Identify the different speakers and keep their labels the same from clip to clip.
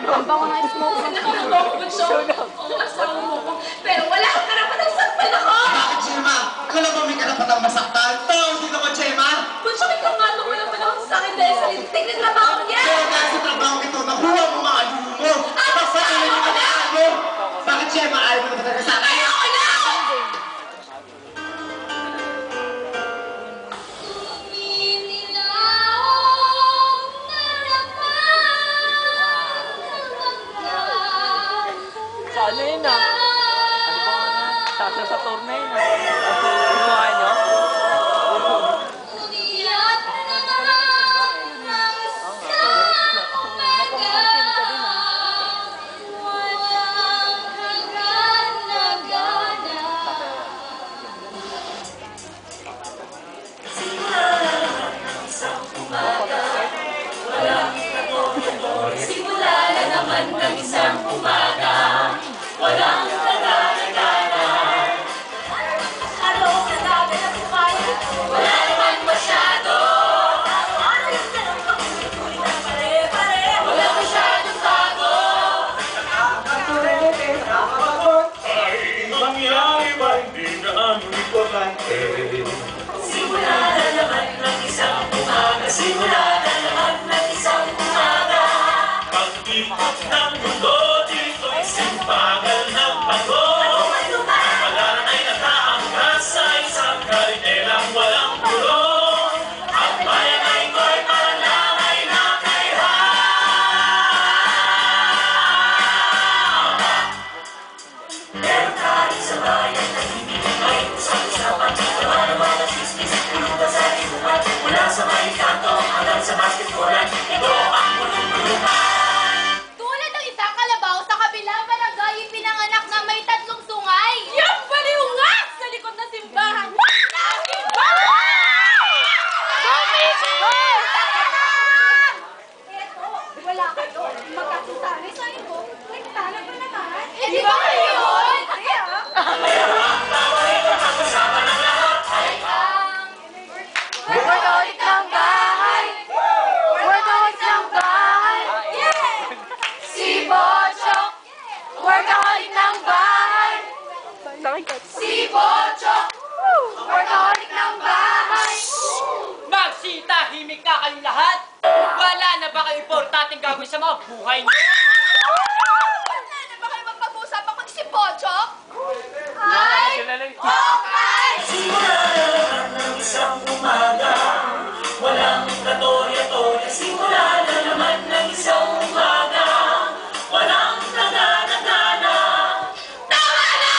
Speaker 1: Ang bango ng smoke mo.
Speaker 2: Pero wala kang karapatang saktan ako!
Speaker 3: Bakit, Gemma? Kala mo may karapatang masaktan? Tawag din ako, Gemma!
Speaker 2: Bunso, ikaw nga nung walang panahon sa akin dahil sa lintik na trabaho niya!
Speaker 3: Kaya dahil sa trabaho ito, nakuha mo mga ayuno mo! Napasatuloy mo mga ano! Bakit, Gemma? Ayaw mo na talaga sa akin?
Speaker 2: Ayoko na!
Speaker 1: Ano yun ah? Ano ba nga? Sasa sa tournay na. Ano ginawa nyo? Napapansin ka din ah.
Speaker 2: Simula na naman ng isang umaga. Walang nagagana. Ano ang nagagana na buhay? Wala naman masyado. Ayos na lang pag-ulit na pare-pare. Wala masyadong bago.
Speaker 4: Nakakaturete, nakakabagot. Ay, mangyari ba hindi na ano importante?
Speaker 2: Simula na naman ng isang umaga. Simula na naman ng isang umaga.
Speaker 4: Pag-ikot ng mundo, dito'y simbagan ng bago. Wala na'y nakaangkas sa isang karitelang walang gulo. Ang bayan ay ko'y panalangay na kay Hama.
Speaker 2: Meron tayo sa bayan na hindi ay usap-usapan. Naman ang chismis, pulutan sa ibukan. Mula sa may kanto hanggang sa basketballan. Ito ang bulong-bulungan. Tulad ng isang kalabaw sa kabilang barangay, pinanganak na may 3 sungay. Yung baliw nga sa likod ng simbahan. Eto, wala kayo. Magkakasali sa ito. Nagtala ba naman? Di ba kayo yun? Workaholic ng bahay! Workaholic ng bahay! Si Bochok! Workaholic ng bahay! Si Bochok! Workaholic ng bahay!
Speaker 5: Magsitahimik na kayong lahat! Wala na ba kayo importanteng gagawin sa mga buhay niyo?
Speaker 2: Wala na ba kayo magpag-uusapang mag si Bochok? Ay! Okay!
Speaker 4: Simula na naman ng isang umaga. Walang katorya-torya. Simula na naman ng isang umaga. Walang nagana-gana.
Speaker 2: Tama na!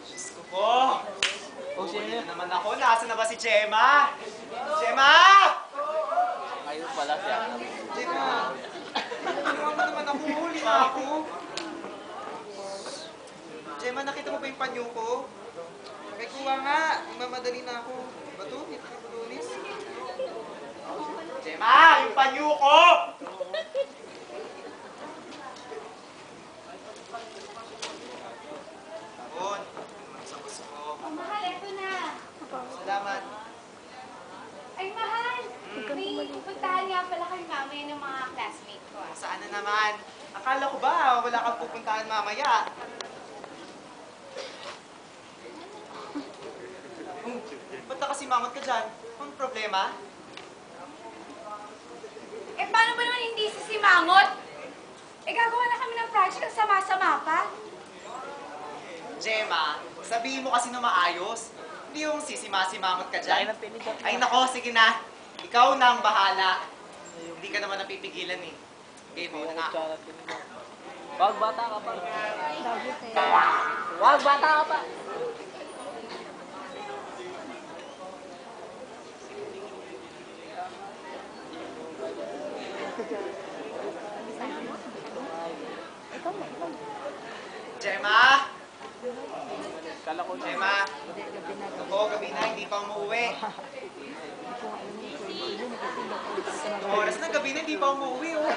Speaker 3: Diyos ko po! Huli naman ako. Nasaan na ba si Gemma? Gemma!
Speaker 1: Ayun pala siya.
Speaker 3: Gemma! Tulungan mo naman ako. Huli na ako. Gemma, nakita mo ba yung panyo ko? Kay kuha nga. Mamadali na ako. Bato? Hindi ka padulis. Gemma! Yung panyo ko! Tapon. Sa gusto ko.
Speaker 2: Oh, mahal, eto na.
Speaker 3: Salamat.
Speaker 2: Ay, mahal! May pupuntahan nga pala kayo mamaya ng mga classmates ko.
Speaker 3: Saan na naman? Akala ko ba wala kang pupuntahan mamaya? Ba't nakasimangot ka dyan? Anong problema?
Speaker 2: Eh, paano ba naman hindi sisimangot? Eh, gagawa na kami ng project ang sama-sama pa.
Speaker 3: Gemma, sabihin mo kasi na maayos. Hindi yung sisima-simangot ka
Speaker 1: Laki
Speaker 3: dyan.
Speaker 1: ng pinigot.
Speaker 3: Ay nako, sige na. Ikaw na ang bahala. Hindi ka naman napipigilan eh. Okay, mo na nga.
Speaker 1: Wag bata ka pa. Wag bata ka pa.
Speaker 3: Gemma!
Speaker 1: Kala ko
Speaker 3: Gemma, ako, gabi na, hindi pa umuwi. Oras na, gabi na, hindi pa umuwi, oh.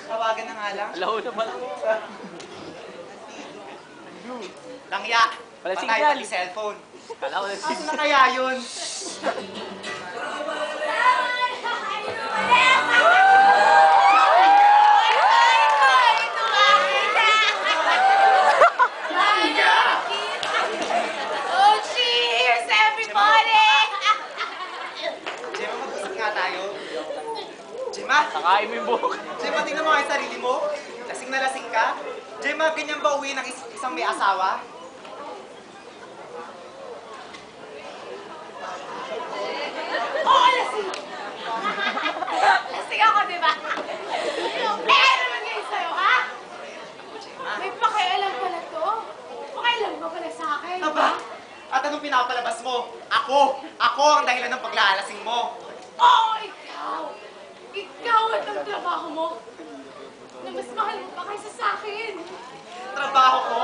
Speaker 3: Tawagan na nga lang.
Speaker 1: Alaw na pala.
Speaker 3: Langya,
Speaker 1: Wala
Speaker 3: patay
Speaker 1: signal.
Speaker 3: pati cellphone.
Speaker 1: Kala ko na
Speaker 3: Asa na kaya yun?
Speaker 2: Oh, cheers, everybody!
Speaker 3: Gemma, mag-usap nga tayo. Gemma,
Speaker 1: Sakain mo yung buhok.
Speaker 3: Gemma, tingnan mo nga yung sarili mo. Lasing na lasing ka. Gemma, ganyan ba uwi ng isang may asawa?
Speaker 2: Oo, lasing! Lasing ako, di ba? Ano nangyay sa'yo, ha? May pakialam pala to. Pakialam ba pala sa akin?
Speaker 3: Aba, at anong pinapalabas mo? Ako ang dahilan ng paglalasing mo.
Speaker 2: Oo, ikaw! Ikaw at ang trabaho mo na mas mahal mo pa kaysa sa akin.
Speaker 3: Trabaho ko?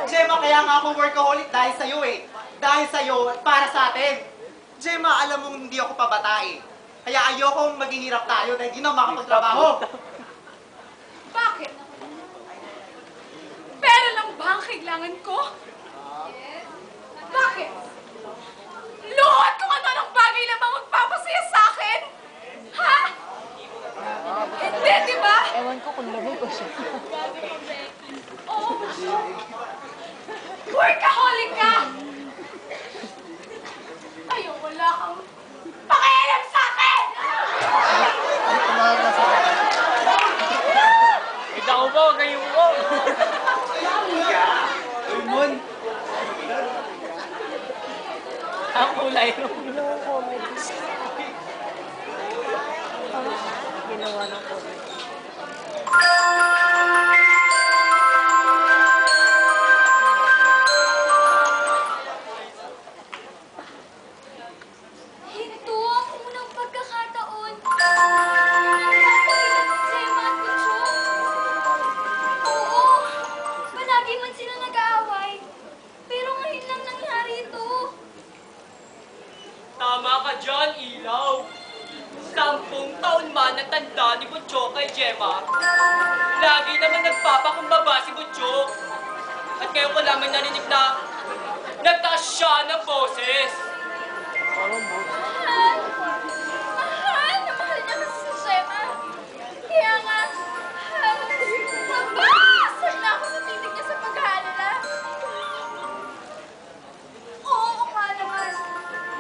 Speaker 3: Gemma, kaya nga ako workaholic dahil sa'yo eh. Dahil sa'yo at para sa atin. Gemma, alam mong hindi ako pabata eh. Kaya ayokong maghihirap tayo dahil di na makapagtrabaho.
Speaker 2: Bakit? Pera lang ba ang kailangan ko? Bakit? Luhod kung ano ng bagay lamang magpapasaya sa akin? Ha? Hindi, di ba?
Speaker 6: Ewan ko kung lagay ko siya.
Speaker 2: Oo. Workaholic ka! Ayaw, wala kang pakialam sa akin!
Speaker 1: Kita ko ba? Huwag kayong mo.
Speaker 3: Uy, Mon.
Speaker 1: Ang kulay.
Speaker 6: Ginawa ng comedy.
Speaker 2: Ito ang unang pagkakataon. Nagpapakita si Gemma at Butchok. Oo, palagi man sila nag-aaway. Pero ngayon lang nangyari ito.
Speaker 5: Tama ka dyan, Ilaw. 10 taon man ang tanda ni Butchok kay Gemma. Lagi naman nagpapakumbaba si Butchok. At ngayon ko lamang narinig na nagtaas siya ng boses.
Speaker 2: Mahal! Mahal na mahal niya kasi si Gemma. Kaya nga, nabasag na ako sa titig niya sa pag-aalala. Oo nga naman.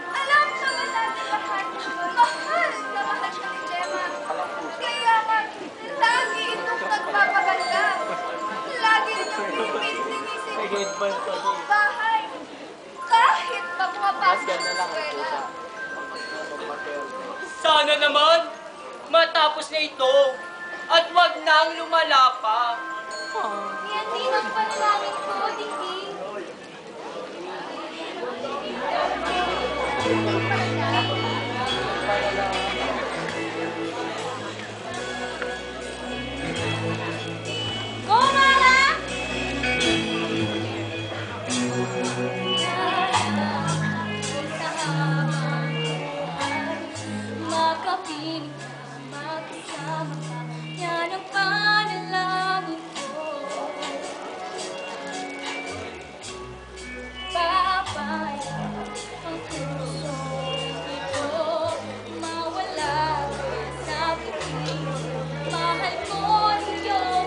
Speaker 2: Alam naman natin lahat, mahal na mahal siya ni Gemma. Kaya nga, lagi itong nagpapaganda. Lagi niyang pinipilit ninisip
Speaker 1: May headband pa
Speaker 2: buong bahay. Kahit pa pumapasok
Speaker 1: Ganda
Speaker 2: sa
Speaker 1: lang.
Speaker 2: eskwela.
Speaker 5: Sana naman matapos na ito at wag nang lumala pa.
Speaker 2: Yan din ang panalangin ko, Dingding. Go, Mama! Makapiling ka, makasama ka, yan ang panalangin ko. Papayag ang puso ito, mawala sa piling. Mahal ko ang iyong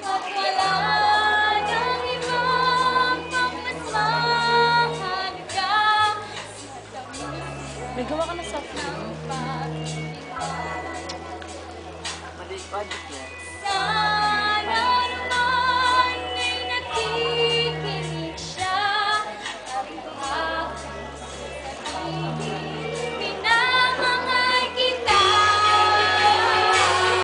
Speaker 2: at wala nang ibang pagmasmahalaga sa tamis
Speaker 6: May gawa ka na sa
Speaker 2: ng pag-ibig
Speaker 1: Mali, budget niya.
Speaker 2: sa